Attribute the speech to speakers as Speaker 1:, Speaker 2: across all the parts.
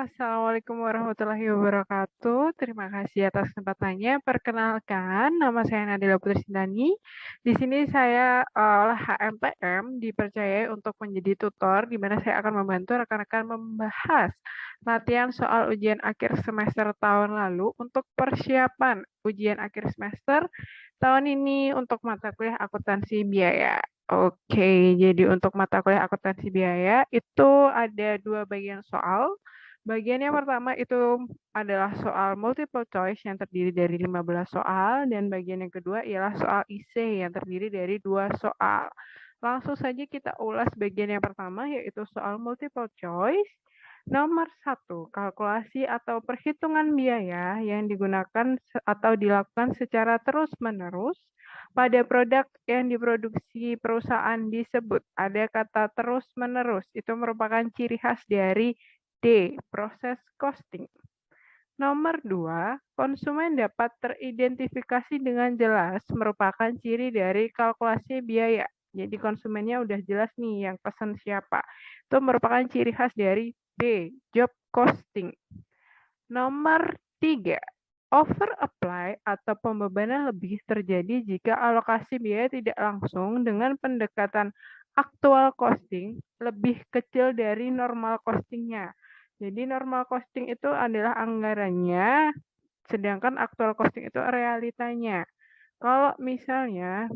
Speaker 1: Assalamualaikum warahmatullahi wabarakatuh. Terima kasih atas kesempatannya. Perkenalkan, nama saya Nadila Putri Sindani. Di sini saya oleh HMPM dipercayai untuk menjadi tutor, di mana saya akan membantu rekan-rekan membahas latihan soal ujian akhir semester tahun lalu untuk persiapan ujian akhir semester tahun ini untuk mata kuliah akuntansi biaya. Oke, jadi untuk mata kuliah akuntansi biaya itu ada dua bagian soal. Bagian yang pertama itu adalah soal multiple choice yang terdiri dari 15 soal dan bagian yang kedua ialah soal IC yang terdiri dari 2 soal. Langsung saja kita ulas bagian yang pertama yaitu soal multiple choice. Nomor 1, kalkulasi atau perhitungan biaya yang digunakan atau dilakukan secara terus-menerus pada produk yang diproduksi perusahaan disebut. Ada kata terus-menerus, itu merupakan ciri khas dari D. Proses costing. Nomor 2, konsumen dapat teridentifikasi dengan jelas merupakan ciri dari kalkulasi biaya. Jadi konsumennya udah jelas nih yang pesan siapa. Itu merupakan ciri khas dari B. Job costing. Nomor 3, over apply atau pembebanan lebih terjadi jika alokasi biaya tidak langsung dengan pendekatan actual costing lebih kecil dari normal costingnya. Jadi normal costing itu adalah anggarannya, sedangkan actual costing itu realitanya. Kalau misalnya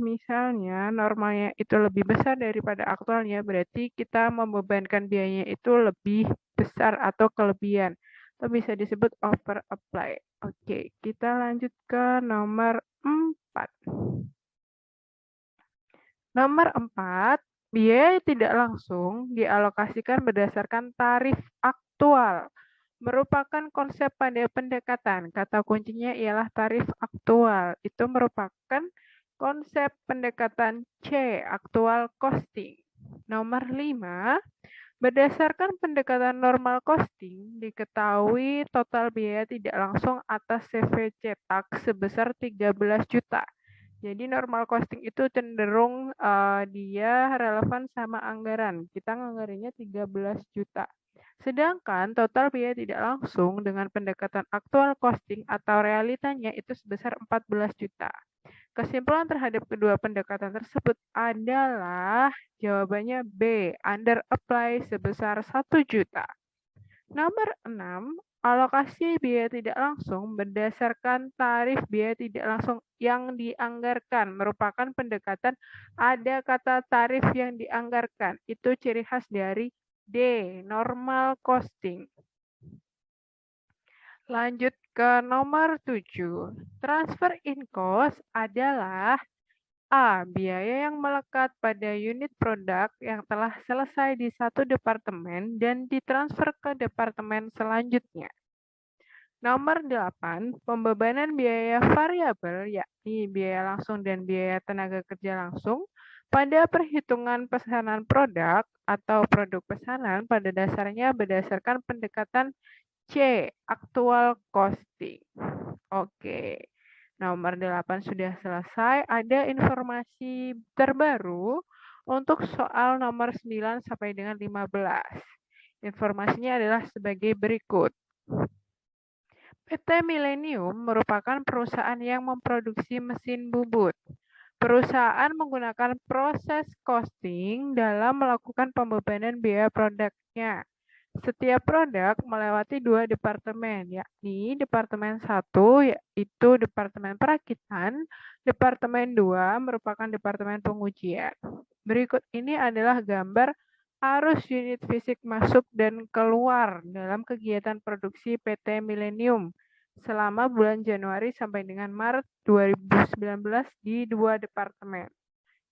Speaker 1: normalnya itu lebih besar daripada aktualnya, berarti kita membebankan biayanya itu lebih besar atau kelebihan. Itu bisa disebut over apply. Oke, kita lanjut ke nomor 4. Nomor 4, biaya tidak langsung dialokasikan berdasarkan tarif aktual. Merupakan konsep pada pendekatan. Kata kuncinya ialah tarif aktual. Itu merupakan konsep pendekatan C, aktual costing. Nomor 5, berdasarkan pendekatan normal costing, diketahui total biaya tidak langsung atas CV cetak sebesar 13 juta. Jadi normal costing itu cenderung dia relevan sama anggaran. Kita anggarannya 13 juta. Sedangkan total biaya tidak langsung dengan pendekatan actual costing atau realitanya itu sebesar 14 juta. Kesimpulan terhadap kedua pendekatan tersebut adalah jawabannya B, under apply sebesar 1 juta. Nomor 6, alokasi biaya tidak langsung berdasarkan tarif biaya tidak langsung yang dianggarkan merupakan pendekatan ada kata tarif yang dianggarkan. Itu ciri khas dari D, normal costing. Lanjut ke nomor 7. Transfer in cost adalah A. Biaya yang melekat pada unit produk yang telah selesai di satu departemen dan ditransfer ke departemen selanjutnya. Nomor 8, pembebanan biaya variabel yakni biaya langsung dan biaya tenaga kerja langsung pada perhitungan pesanan produk atau produk pesanan pada dasarnya berdasarkan pendekatan C, actual costing. Oke. Nomor 8 sudah selesai. Ada informasi terbaru untuk soal nomor 9 sampai dengan 15. Informasinya adalah sebagai berikut. PT Millennium merupakan perusahaan yang memproduksi mesin bubut. Perusahaan menggunakan proses costing dalam melakukan pembebanan biaya produknya. Setiap produk melewati 2 departemen, yakni Departemen 1 yaitu Departemen Perakitan, Departemen 2 merupakan Departemen Pengujian. Berikut ini adalah gambar arus unit fisik masuk dan keluar dalam kegiatan produksi PT Millennium selama bulan Januari sampai dengan Maret 2019 di 2 departemen.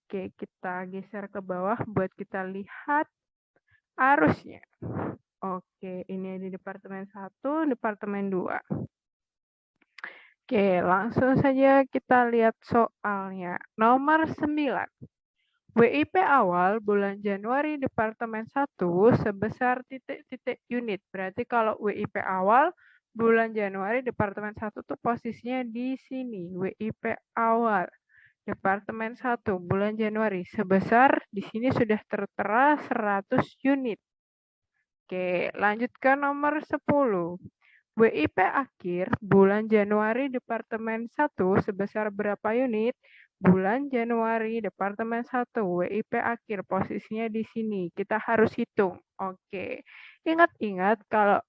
Speaker 1: Oke, kita geser ke bawah buat kita lihat arusnya. Oke, ini di Departemen 1, Departemen 2. Oke, langsung saja kita lihat soalnya. Nomor 9. WIP awal bulan Januari Departemen 1 sebesar titik-titik unit. Berarti kalau WIP awal bulan Januari Departemen 1 tuh posisinya di sini. WIP awal Departemen 1 bulan Januari sebesar di sini sudah tertera 100 unit. Oke, lanjut ke nomor 10. WIP akhir bulan Januari Departemen 1 sebesar berapa unit? Bulan Januari Departemen 1, WIP akhir posisinya di sini. Kita harus hitung. Oke. Ingat-ingat kalau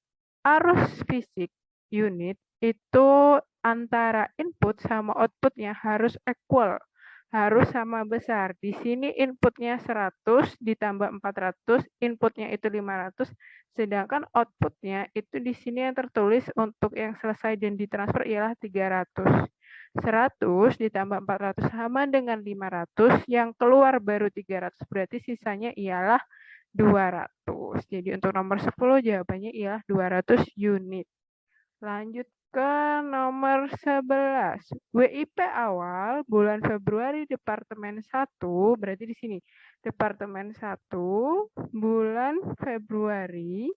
Speaker 1: arus fisik unit itu antara input sama outputnya harus equal. Harus sama besar. Di sini inputnya 100 ditambah 400, inputnya itu 500, sedangkan outputnya itu di sini yang tertulis untuk yang selesai dan ditransfer ialah 300. 100 ditambah 400 sama dengan 500, yang keluar baru 300, berarti sisanya ialah 200. Jadi untuk nomor 10 jawabannya ialah 200 unit. Lanjut ke nomor 11. WIP awal bulan Februari Departemen 1, berarti di sini. Departemen 1 bulan Februari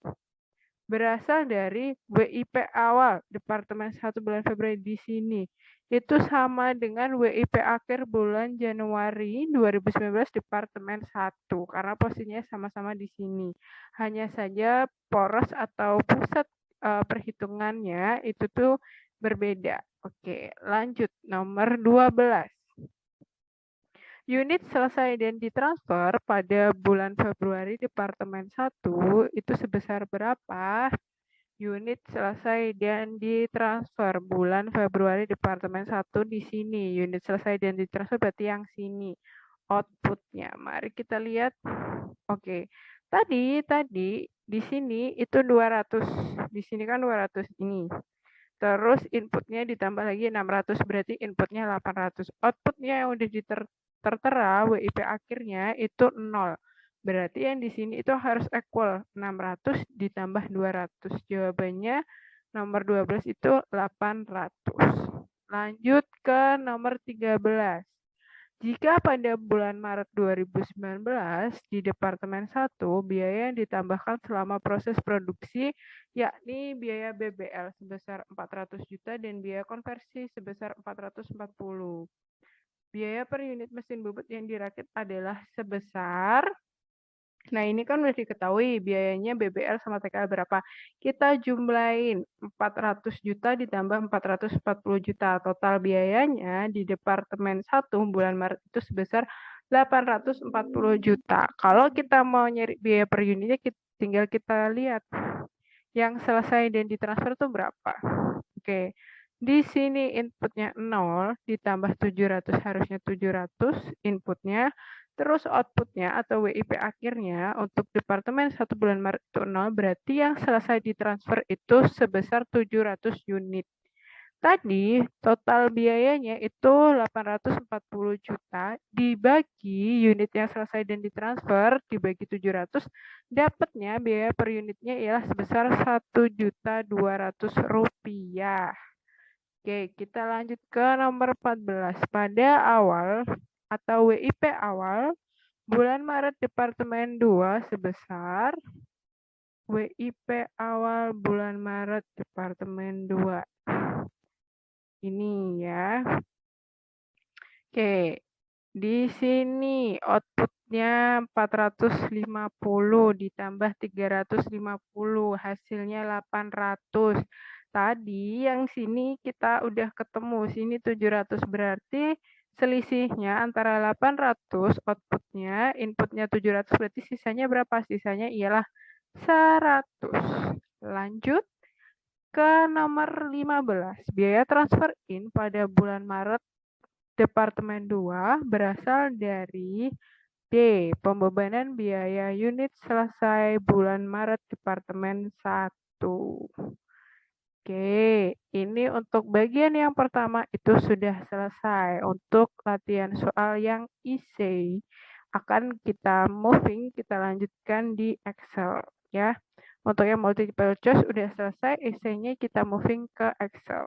Speaker 1: berasal dari WIP awal Departemen 1 bulan Februari di sini. Itu sama dengan WIP akhir bulan Januari 2019 Departemen 1 karena posisinya sama-sama di sini. Hanya saja poros atau pusat perhitungannya itu tuh berbeda. Oke, lanjut nomor 12. Unit selesai dan ditransfer pada bulan Februari Departemen 1 itu sebesar berapa? Unit selesai dan ditransfer bulan Februari Departemen 1 di sini. Unit selesai dan ditransfer berarti yang sini. Outputnya. Mari kita lihat. Oke. Tadi di sini itu 200. Di sini kan 200 ini. Terus inputnya ditambah lagi 600, berarti inputnya 800. Outputnya yang udah tertera WIP akhirnya itu 0. Berarti yang di sini itu harus equal 600 ditambah 200. Jawabannya nomor 12 itu 800. Lanjut ke nomor 13. Jika pada bulan Maret 2019 di Departemen 1 biaya yang ditambahkan selama proses produksi yakni biaya BBL sebesar 400 juta dan biaya konversi sebesar 440. Biaya per unit mesin bubut yang dirakit adalah sebesar, nah ini kan udah diketahui biayanya BBL sama TKL berapa. Kita jumlahin 400 juta ditambah 440 juta. Total biayanya di Departemen 1 bulan Maret itu sebesar 840 juta. Kalau kita mau nyari biaya per unitnya, tinggal kita lihat yang selesai dan ditransfer itu berapa. Oke. Di sini inputnya 0 ditambah 700, harusnya 700 inputnya. Terus outputnya atau WIP akhirnya untuk Departemen 1 bulan Maret itu 0, berarti yang selesai ditransfer itu sebesar 700 unit. Tadi total biayanya itu 840 juta dibagi unit yang selesai dan ditransfer dibagi 700, dapatnya biaya per unitnya ialah sebesar Rp1.200.000. Oke, kita lanjut ke nomor 14. Pada awal atau WIP awal bulan Maret Departemen 2 sebesar WIP awal bulan Maret Departemen 2. Ini ya. Oke, di sini outputnya 450 ditambah 350, hasilnya 800. Tadi yang sini kita udah ketemu, sini 700, berarti selisihnya antara 800 outputnya, inputnya 700, berarti sisanya berapa? Sisanya ialah 100. Lanjut ke nomor 15. Biaya transfer in pada bulan Maret Departemen 2 berasal dari D. Pembebanan biaya unit selesai bulan Maret Departemen 1. Oke, ini untuk bagian yang pertama itu sudah selesai. Untuk latihan soal yang essay akan kita lanjutkan di Excel ya. Untuk yang multiple choice udah selesai, essay-nya kita moving ke Excel.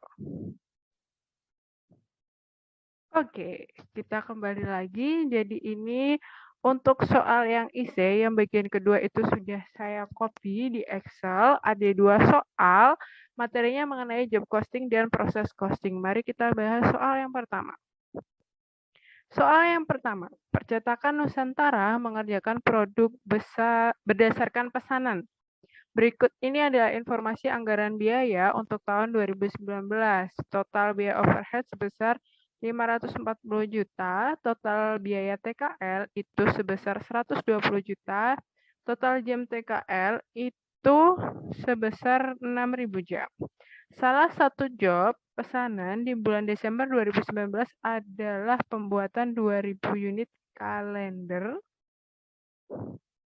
Speaker 1: Oke, kita kembali lagi. Jadi ini untuk soal yang essay, yang bagian kedua itu sudah saya copy di Excel. Ada 2 soal, materinya mengenai job costing dan proses costing. Mari kita bahas soal yang pertama. Soal yang pertama, percetakan Nusantara mengerjakan produk besar berdasarkan pesanan. Berikut ini adalah informasi anggaran biaya untuk tahun 2019. Total biaya overhead sebesar 540 juta, total biaya TKL itu sebesar 120 juta, total jam TKL itu sebesar 6.000 jam. Salah satu job pesanan di bulan Desember 2019 adalah pembuatan 2.000 unit kalender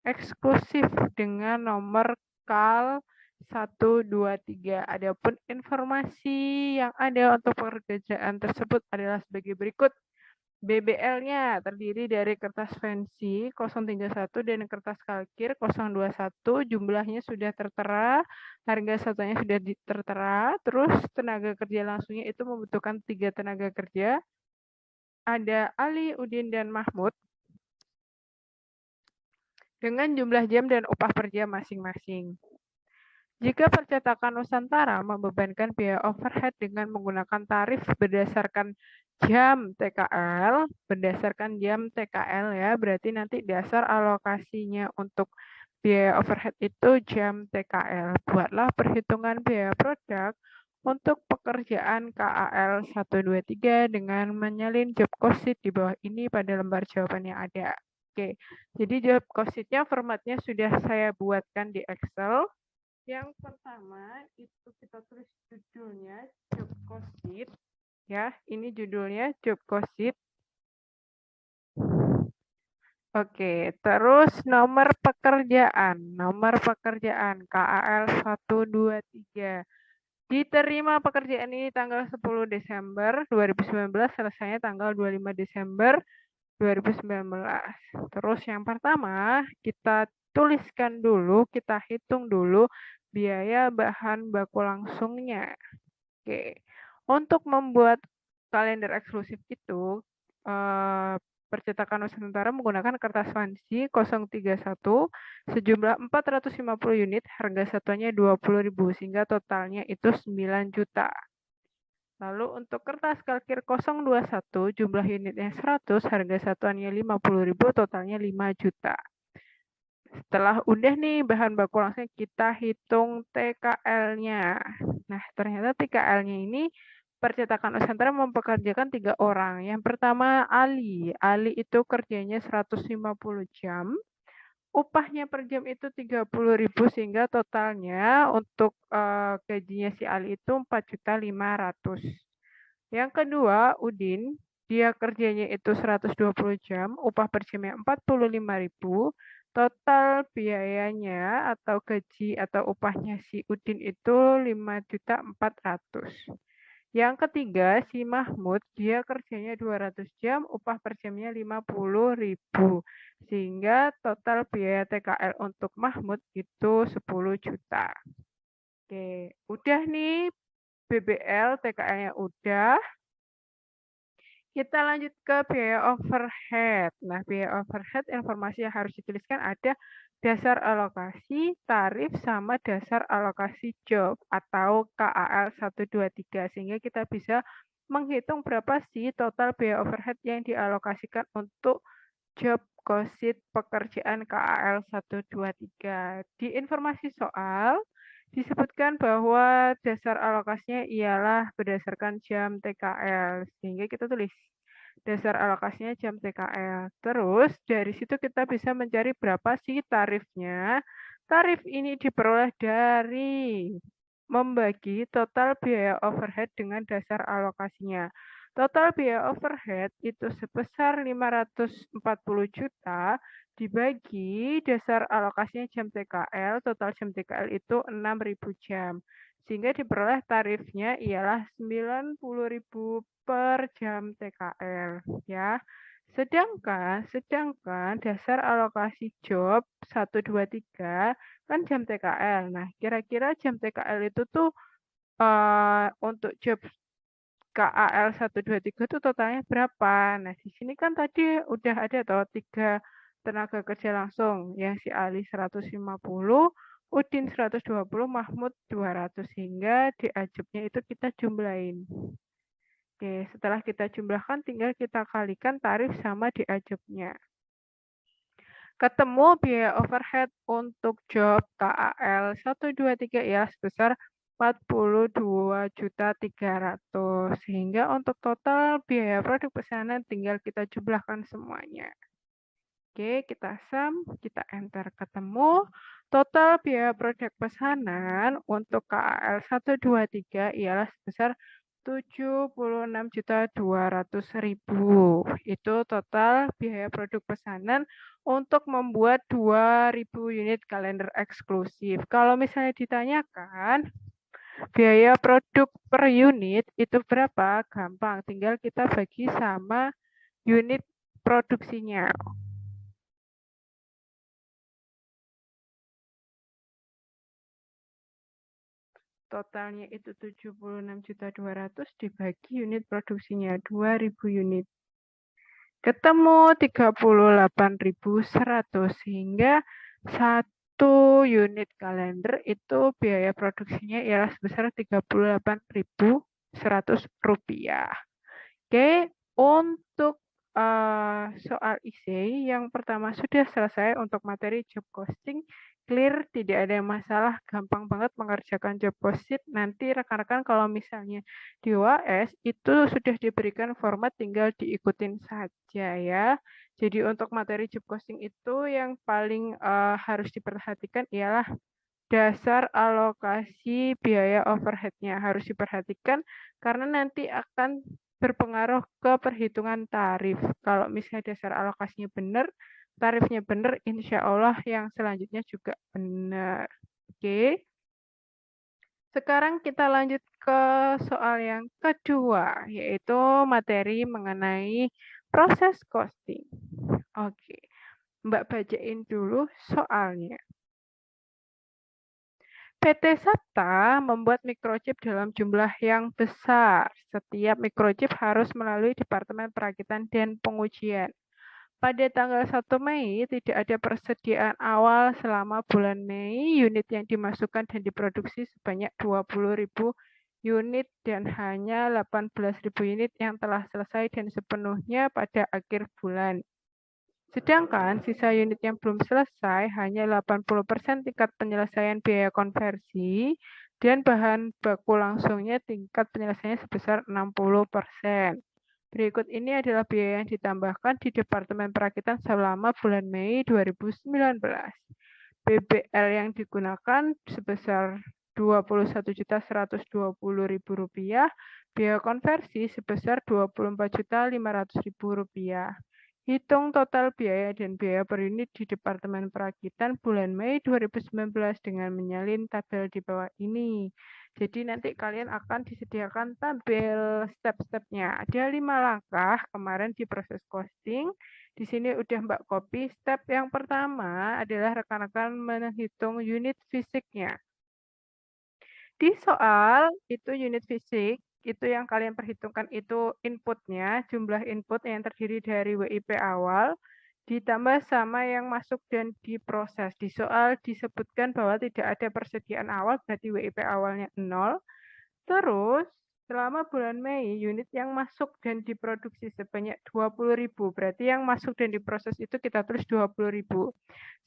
Speaker 1: eksklusif dengan nomor KAL 123. Adapun informasi yang ada untuk pekerjaan tersebut adalah sebagai berikut. BBL-nya terdiri dari kertas fancy 031 dan kertas kalkir 021. Jumlahnya sudah tertera, harga satunya sudah tertera. Terus tenaga kerja langsungnya itu membutuhkan 3 tenaga kerja. Ada Ali, Udin, dan Mahmud dengan jumlah jam dan upah per jam masing-masing. Jika percetakan Nusantara membebankan biaya overhead dengan menggunakan tarif berdasarkan jam TKL, ya, berarti nanti dasar alokasinya untuk biaya overhead itu jam TKL. Buatlah perhitungan biaya produk untuk pekerjaan KAL 123 dengan menyalin job cost sheet di bawah ini pada lembar jawaban yang ada. Oke, jadi job cost sheet-nya formatnya sudah saya buatkan di Excel. Yang pertama itu kita tulis judulnya job cost sheet, ya. Ini judulnya job cost sheet. Oke, terus nomor pekerjaan KAL 123. Diterima pekerjaan ini tanggal 10 Desember 2019, selesainya tanggal 25 Desember 2019. Terus yang pertama, kita tuliskan dulu, kita hitung dulu biaya bahan baku langsungnya. Oke. Untuk membuat kalender eksklusif itu, percetakan Nusantara menggunakan kertas fancy 031 sejumlah 450 unit, harga satuannya 20.000 sehingga totalnya itu 9 juta. Lalu untuk kertas kalkir 021 jumlah unitnya 100, harga satuannya 50.000, totalnya 5 juta. Setelah udah nih bahan baku langsung kita hitung TKL-nya. Nah, ternyata TKL-nya ini percetakan Nusantara mempekerjakan 3 orang. Yang pertama Ali. Ali itu kerjanya 150 jam. Upahnya per jam itu 30.000 sehingga totalnya untuk gajinya si Ali itu 4.500.000. Yang kedua Udin, dia kerjanya itu 120 jam, upah per jamnya 45.000. Total biayanya atau gaji atau upahnya si Udin itu 5.400.000. Yang ketiga si Mahmud, dia kerjanya 200 jam, upah per jamnya 50.000. Sehingga total biaya TKL untuk Mahmud itu 10 juta. Oke, udah nih BBL TKL-nya udah. Kita lanjut ke biaya overhead. Nah, biaya overhead informasi yang harus dituliskan ada dasar alokasi, tarif, sama dasar alokasi job atau KAL 123. Sehingga kita bisa menghitung berapa sih total biaya overhead yang dialokasikan untuk job cost sheet pekerjaan KAL 123. Di informasi soal, disebutkan bahwa dasar alokasinya ialah berdasarkan jam TKL, sehingga kita tulis dasar alokasinya jam TKL. Terus dari situ kita bisa mencari berapa sih tarifnya. Tarif ini diperoleh dari membagi total biaya overhead dengan dasar alokasinya. Total biaya overhead itu sebesar 540 juta dibagi dasar alokasinya jam TKL, total jam TKL itu 6.000 jam. Sehingga diperoleh tarifnya ialah 90.000 per jam TKL, ya. Sedangkan dasar alokasi job 123 kan jam TKL. Nah, kira-kira jam TKL itu tuh untuk job KAL 123 itu totalnya berapa? Nah, di sini kan tadi udah ada toh 3 tenaga kerja langsung, yang si Ali 150, Udin 120, Mahmud 200, sehingga di ajubnya itu kita jumlahin. Oke, setelah kita jumlahkan tinggal kita kalikan tarif sama di ajubnya. Ketemu biaya overhead untuk job KAL 1, 2, 3 ialah sebesar 42.300.000. Sehingga untuk total biaya produk pesanan tinggal kita jumlahkan semuanya. Oke, kita sum, kita enter, ketemu. Total biaya produk pesanan untuk KAL 1, 2, 3 ialah sebesar 76.200.000. Itu total biaya produk pesanan untuk membuat 2.000 unit kalender eksklusif. Kalau misalnya ditanyakan biaya produk per unit itu berapa? Gampang, tinggal kita bagi sama unit produksinya. Totalnya itu 76.200.000 dibagi unit produksinya 2.000 unit. Ketemu 38.100 sehingga 1 unit kalender itu biaya produksinya ialah sebesar 38.100 rupiah. Oke, untuk soal IC yang pertama sudah selesai untuk materi job posting. Clear, tidak ada masalah, gampang banget mengerjakan job posting. Nanti rekan-rekan kalau misalnya di UAS itu sudah diberikan format, tinggal diikutin saja ya. Jadi untuk materi job posting itu yang paling harus diperhatikan ialah dasar alokasi biaya overhead-nya harus diperhatikan karena nanti akan berpengaruh ke perhitungan tarif. Kalau misalnya dasar alokasinya benar, tarifnya benar, insya Allah yang selanjutnya juga benar. Oke. Sekarang kita lanjut ke soal yang kedua, yaitu materi mengenai proses costing. Oke, Mbak bacain dulu soalnya. PT Sapta membuat microchip dalam jumlah yang besar. Setiap microchip harus melalui Departemen Perakitan dan Pengujian. Pada tanggal 1 Mei, tidak ada persediaan awal selama bulan Mei. Unit yang dimasukkan dan diproduksi sebanyak 20.000 unit dan hanya 18.000 unit yang telah selesai dan sepenuhnya pada akhir bulan. Sedangkan sisa unit yang belum selesai hanya 80% tingkat penyelesaian biaya konversi dan bahan baku langsungnya tingkat penyelesaiannya sebesar 60%. Berikut ini adalah biaya yang ditambahkan di Departemen Perakitan selama bulan Mei 2019. BBL yang digunakan sebesar Rp21.120.000, biaya konversi sebesar Rp24.500.000. Hitung total biaya dan biaya per unit di Departemen Perakitan bulan Mei 2019 dengan menyalin tabel di bawah ini. Jadi nanti kalian akan disediakan tabel step-stepnya. Ada 5 langkah kemarin di proses costing. Di sini udah Mbak copy. Step yang pertama adalah rekan-rekan menghitung unit fisiknya. Di soal itu unit fisik, itu yang kalian perhitungkan itu inputnya, jumlah input yang terdiri dari WIP awal, ditambah sama yang masuk dan diproses. Di soal disebutkan bahwa tidak ada persediaan awal, berarti WIP awalnya 0. Terus, selama bulan Mei, unit yang masuk dan diproduksi sebanyak 20.000, berarti yang masuk dan diproses itu kita tulis 20.000.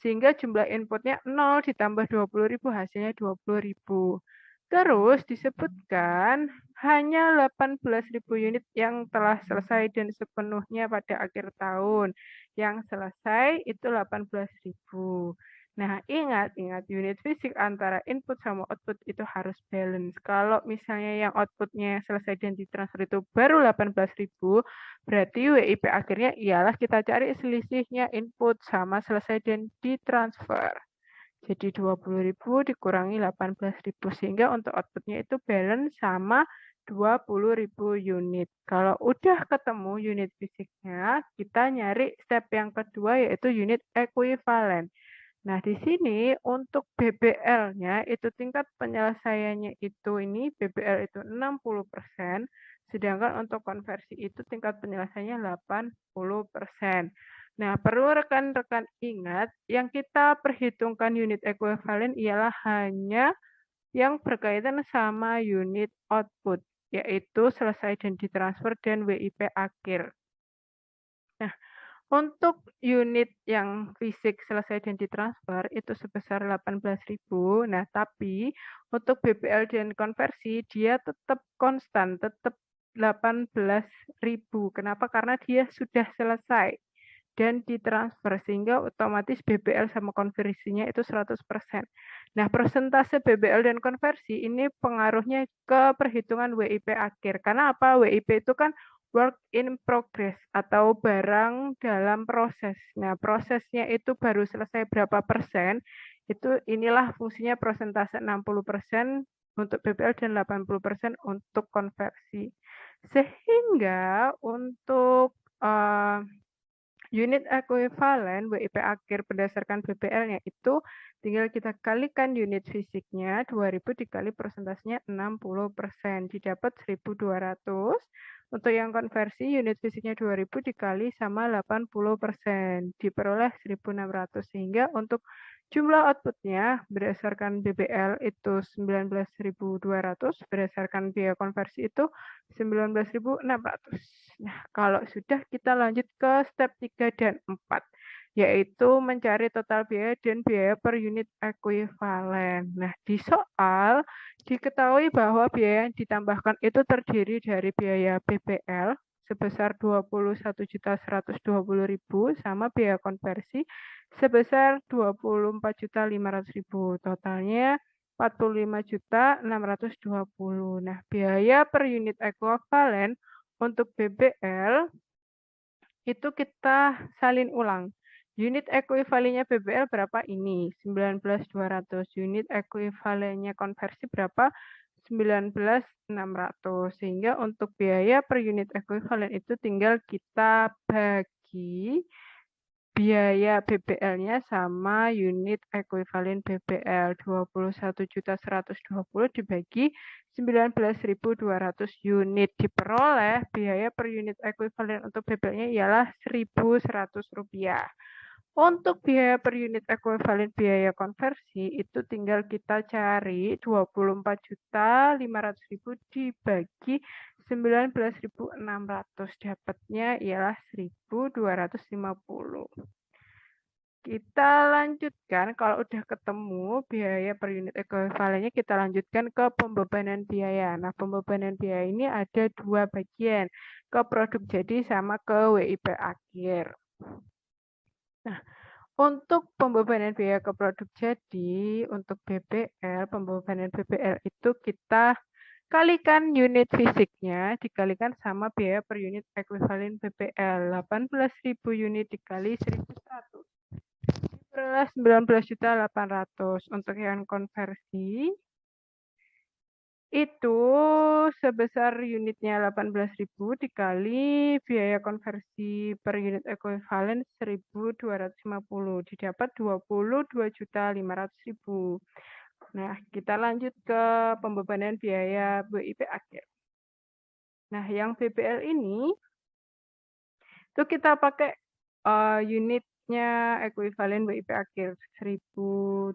Speaker 1: Sehingga jumlah inputnya 0 ditambah 20.000, hasilnya 20.000. Terus disebutkan hanya 18.000 unit yang telah selesai dan sepenuhnya pada akhir tahun. Yang selesai itu 18.000. Nah, ingat unit fisik antara input sama output itu harus balance. Kalau misalnya yang outputnya selesai dan ditransfer itu baru 18.000, berarti WIP akhirnya ialah kita cari selisihnya input sama selesai dan ditransfer. Jadi 20.000 dikurangi 18.000 sehingga untuk outputnya itu balance sama 20.000 unit. Kalau udah ketemu unit fisiknya, kita nyari step yang kedua yaitu unit ekuivalen. Nah, di sini untuk BBL-nya itu tingkat penyelesaiannya itu ini BBL itu 60%, sedangkan untuk konversi itu tingkat penyelesaiannya 80%. Nah, perlu rekan-rekan ingat, yang kita perhitungkan unit ekuivalen ialah hanya yang berkaitan sama unit output, yaitu selesai dan ditransfer dan WIP akhir. Nah, Untuk unit yang fisik selesai dan ditransfer itu sebesar 18.000. Nah, tapi untuk BPL dan konversi dia tetap konstan, tetap 18.000. Kenapa? Karena dia sudah selesai dan ditransfer sehingga otomatis BPL sama konversinya itu 100%. Nah, persentase BPL dan konversi ini pengaruhnya ke perhitungan WIP akhir. Karena apa? WIP itu kan work in progress atau barang dalam proses. Nah, prosesnya itu baru selesai berapa persen, itu inilah fungsinya persentase 60% untuk BPL dan 80% untuk konversi. Sehingga untuk unit ekuivalen WIP akhir berdasarkan BPL-nya itu tinggal kita kalikan unit fisiknya 2000 dikali persentasenya 60%, didapat 1200. Untuk yang konversi unit fisiknya 2000 dikali sama 80%, diperoleh 1600. Sehingga untuk jumlah outputnya berdasarkan BPL itu 19.200, berdasarkan biaya konversi itu 19.600. Nah, kalau sudah kita lanjut ke step 3 dan 4, yaitu mencari total biaya dan biaya per unit ekuivalen. Nah, di soal diketahui bahwa biaya yang ditambahkan itu terdiri dari biaya BPL sebesar 21.120.000 sama biaya konversi sebesar 24.500.000. Totalnya 45.620. Nah, biaya per unit ekuivalen untuk BPL itu kita salin ulang. Unit ekuivalennya BPL berapa ini? 19.200. Unit ekuivalennya konversi berapa? 19.600. Sehingga untuk biaya per unit ekuivalen itu tinggal kita bagi biaya BPL-nya sama unit ekuivalen BPL 21.120 dibagi 19.200 unit, diperoleh biaya per unit ekuivalen untuk BPL-nya ialah Rp1.100. Untuk biaya per unit ekuivalen biaya konversi itu tinggal kita cari 24.500.000 dibagi 19.600, dapatnya ialah 1.250. Kita lanjutkan, kalau udah ketemu biaya per unit ekuivalennya, kita lanjutkan ke pembebanan biaya. Nah, pembebanan biaya ini ada dua bagian, ke produk jadi sama ke WIP akhir. Nah, untuk pembebanan biaya ke produk jadi, untuk BPL, pembebanan BPL itu kita kalikan unit fisiknya, dikalikan sama biaya per unit ekuivalen BPL. 18.000 unit dikali 1.100. Diperoleh 19.800. Untuk yang konversi, itu sebesar unitnya 18.000 dikali biaya konversi per unit ekuivalen 1.250, didapat 22.500.000. Nah, kita lanjut ke pembebanan biaya WIP akhir. Nah, yang BPL ini itu kita pakai unitnya ekuivalen WIP akhir 1.200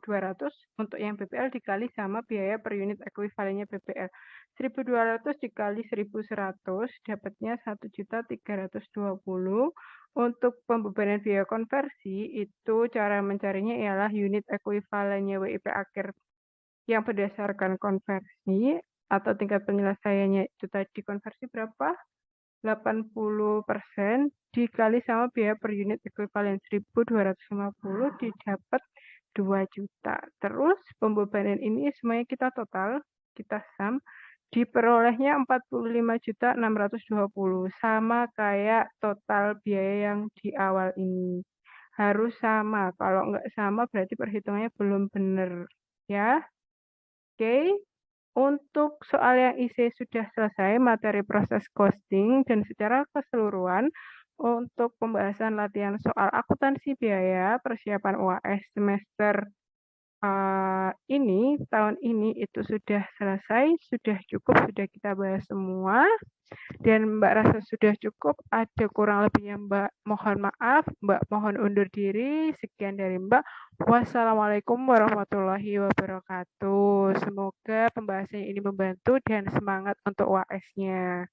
Speaker 1: untuk yang BPL dikali sama biaya per unit ekuivalennya BPL. 1.200 dikali 1.100 dapatnya 1.320. Untuk pembebanan biaya konversi itu cara mencarinya ialah unit ekuivalennya WIP akhir yang berdasarkan konversi atau tingkat penyelesaiannya itu tadi konversi berapa? 80% dikali sama biaya per unit ekuivalen 1.250 didapat 2 juta. Terus pembebanan ini semuanya kita total, kita sum, diperolehnya 45.620 sama kayak total biaya yang di awal ini. Harus sama, kalau nggak sama berarti perhitungannya belum benar. Ya, oke. Untuk soal yang isi sudah selesai, materi proses costing, dan secara keseluruhan, untuk pembahasan latihan soal akuntansi biaya, persiapan UAS semester tahun ini itu sudah selesai, sudah cukup, sudah kita bahas semua. Dan Mbak rasa sudah cukup, ada kurang lebihnya Mbak mohon maaf, Mbak mohon undur diri. Sekian dari Mbak. Wassalamualaikum warahmatullahi wabarakatuh. Semoga pembahasannya ini membantu dan semangat untuk UAS-nya.